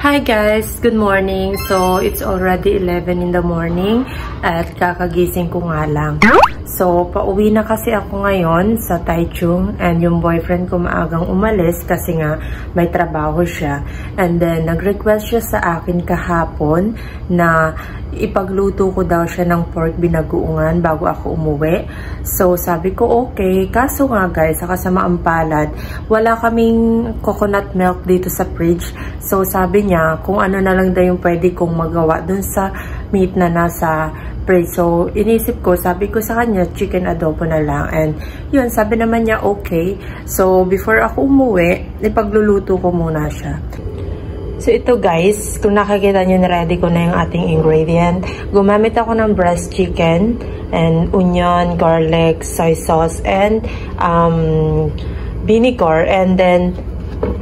Hi guys! Good morning! So, it's already 11 in the morning at kakagising ko nga lang. So, pauwi na kasi ako ngayon sa Taichung and yung boyfriend ko maagang umalis kasi nga may trabaho siya. And then, nag-request siya sa akin kahapon na ipagluto ko daw siya ng pork binagoongan bago ako umuwi. So, sabi ko okay. Kaso nga guys, sa kasamaang palad, wala kaming coconut milk dito sa fridge. So, sabi niya kung ano na lang daw yung pwede kong magawa dun sa meat na nasa fridge. So, inisip ko, sabi ko sa kanya, chicken adobo na lang. And, yun, sabi naman niya, okay. So, before ako umuwi, ipagluluto ko muna siya. So, ito guys, kung nakikita nyo, ready ko na yung ating ingredient. Gumamit ako ng breast chicken, and onion, garlic, soy sauce, and vinegar. And then,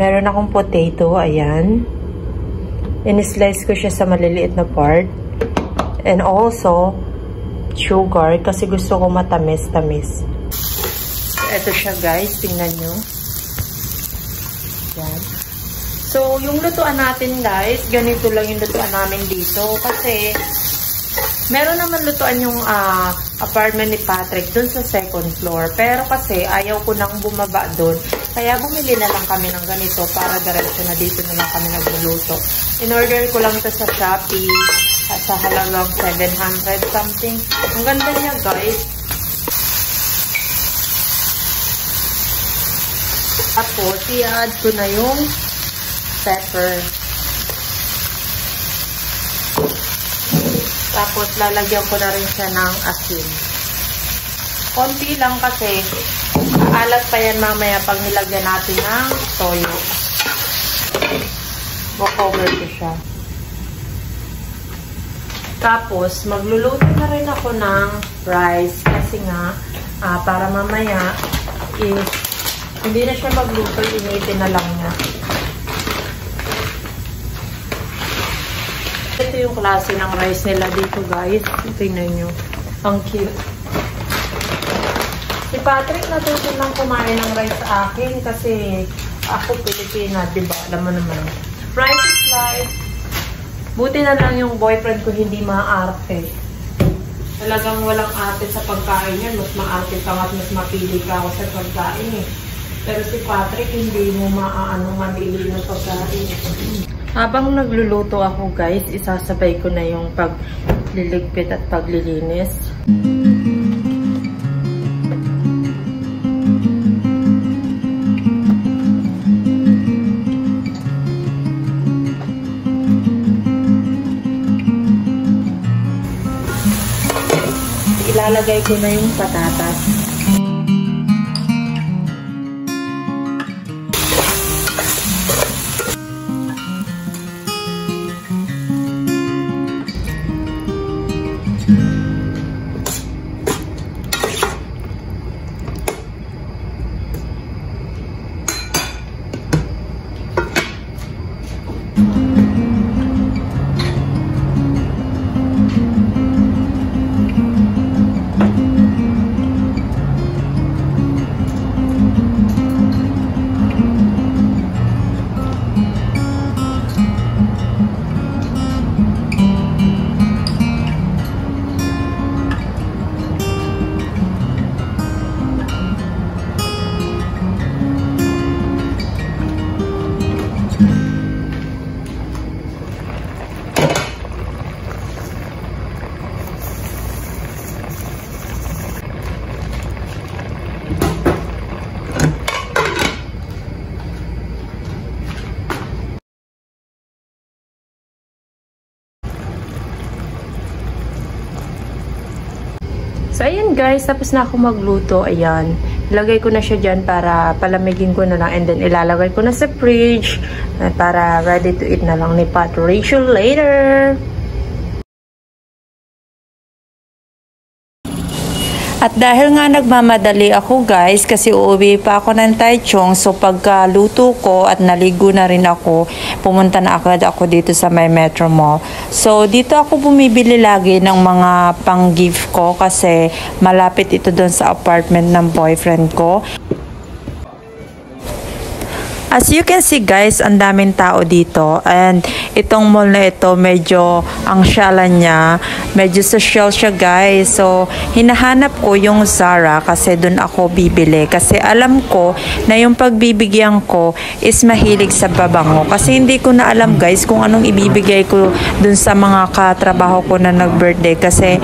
meron akong potato, ayan. In-slice ko siya sa maliliit na part. And also, sugar, kasi gusto ko matamis-tamis. Ito siya guys, tingnan nyo. Yan. So, yung lutuan natin guys, ganito lang yung lutuan namin dito. Kasi, meron naman lutuan yung apartment ni Patrick dun sa second floor. Pero kasi, ayaw ko nang bumaba dun. Kaya bumili na lang kami ng ganito para diretso na dito na lang kami nagluluto. In-order ko lang ito sa Shopee. Sa halagang 700 something. Ang ganda niya guys. Tapos, i-add ko na yung pepper. Tapos, lalagyan ko na rin siya ng asin. Konti lang kasi alat pa yan mamaya pag nilagyan natin ng toyo. Cover ko siya. Tapos, magluluto na rin ako ng rice kasi nga, para mamaya, hindi na siya magluto, initin na lang niya. Ito yung klase ng rice nila dito guys. Tingnan nyo. Ang cute. Si Patrick natuto lang kumain ng rice sa akin kasi ako Pilipina, diba? Alam mo naman. Rice is life. Buti na lang yung boyfriend ko hindi maarte. Talagang walang arte sa pagkain yan. Mas maarte ka at mas mapili ka ako sa pagkain eh. Pero si Patrick hindi mo mamili ng pagkain. Habang nagluluto ako guys, isasabay ko na yung pagliligpit at paglilinis. Ilalagay ko na yung patatas. So, ayan guys, tapos na ako magluto. Ayan. Ilagay ko na siya dyan para palamigin ko na lang. And then, ilalagay ko na sa fridge para ready to eat na lang ni Pat Rachel later. At dahil nga nagmamadali ako guys, kasi uuwi pa ako ng Taichung, so pagkaluto ko at naligo na rin ako, pumunta na agad ako dito sa may Metro Mall. So dito ako bumibili lagi ng mga pang-gift ko kasi malapit ito doon sa apartment ng boyfriend ko. As you can see guys, ang daming tao dito, and itong mall na ito medyo ang syalan niya, medyo social siya guys. So hinahanap ko yung Zara kasi dun ako bibili, kasi alam ko na yung pagbibigyan ko is mahilig sa pabango. Kasi hindi ko na alam guys kung anong ibibigay ko dun sa mga katrabaho ko na nag-birthday, kasi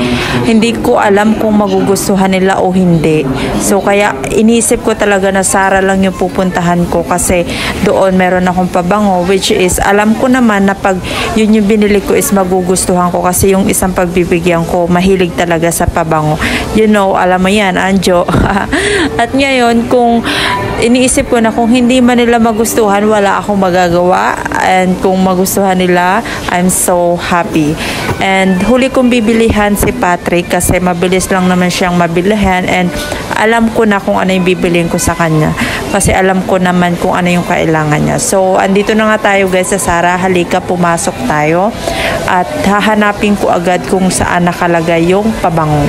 hindi ko alam kung magugustuhan nila o hindi. So kaya inisip ko talaga na Zara lang yung pupuntahan ko, kasi doon meron akong pabango, which is alam ko naman na pag yun yung binili ko is magugustuhan ko, kasi yung isang pagbibigyan ko mahilig talaga sa pabango. You know, alam mo yan, Anjo. At ngayon, kung iniisip ko na kung hindi man nila magustuhan, wala akong magagawa, and kung magustuhan nila, I'm so happy. And huli kong bibilihan si Patrick kasi mabilis lang naman siyang mabilihan, and alam ko na kung ano yung bibilihin ko sa kanya, kasi alam ko naman kung ano yung kailangan niya. So andito na nga tayo guys sa Zara. Halika, pumasok tayo at hahanapin ko agad kung saan nakalagay yung pabango.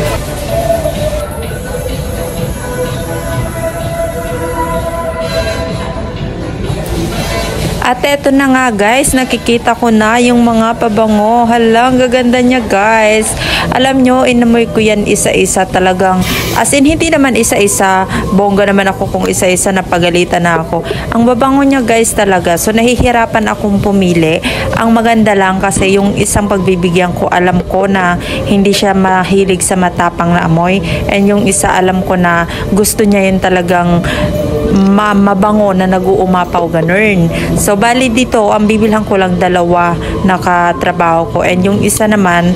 At eto na nga guys, nakikita ko na yung mga pabango. Hala, ang gaganda niya guys. Alam nyo, inamoy ko yan isa-isa talagang. As in, hindi naman isa-isa. Bongga naman ako kung isa-isa, napagalitan na ako. Ang babango niya guys talaga. So nahihirapan akong pumili. Ang maganda lang kasi yung isang pagbibigyan ko, alam ko na hindi siya mahilig sa matapang na amoy. And yung isa, alam ko na gusto niya yun talagang mabango na nag-uumapaw ganun. So bali dito ang bibilhan ko lang dalawa na katrabaho ko, and yung isa naman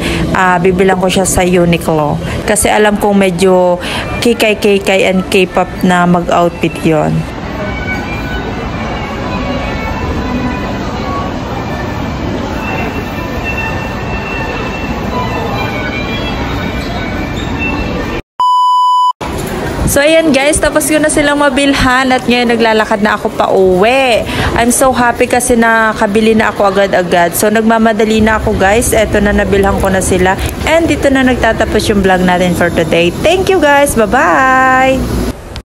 bibilang ko siya sa Uniqlo kasi alam kong medyo kikay and K-pop na mag-outfit yon. So ayan guys, tapos ko na silang mabilhan at ngayon naglalakad na ako pa uwi. I'm so happy kasi nakabili na ako agad-agad. So nagmamadali na ako guys. Eto na, nabilhan ko na sila. And dito na nagtatapos yung vlog natin for today. Thank you guys. Bye-bye!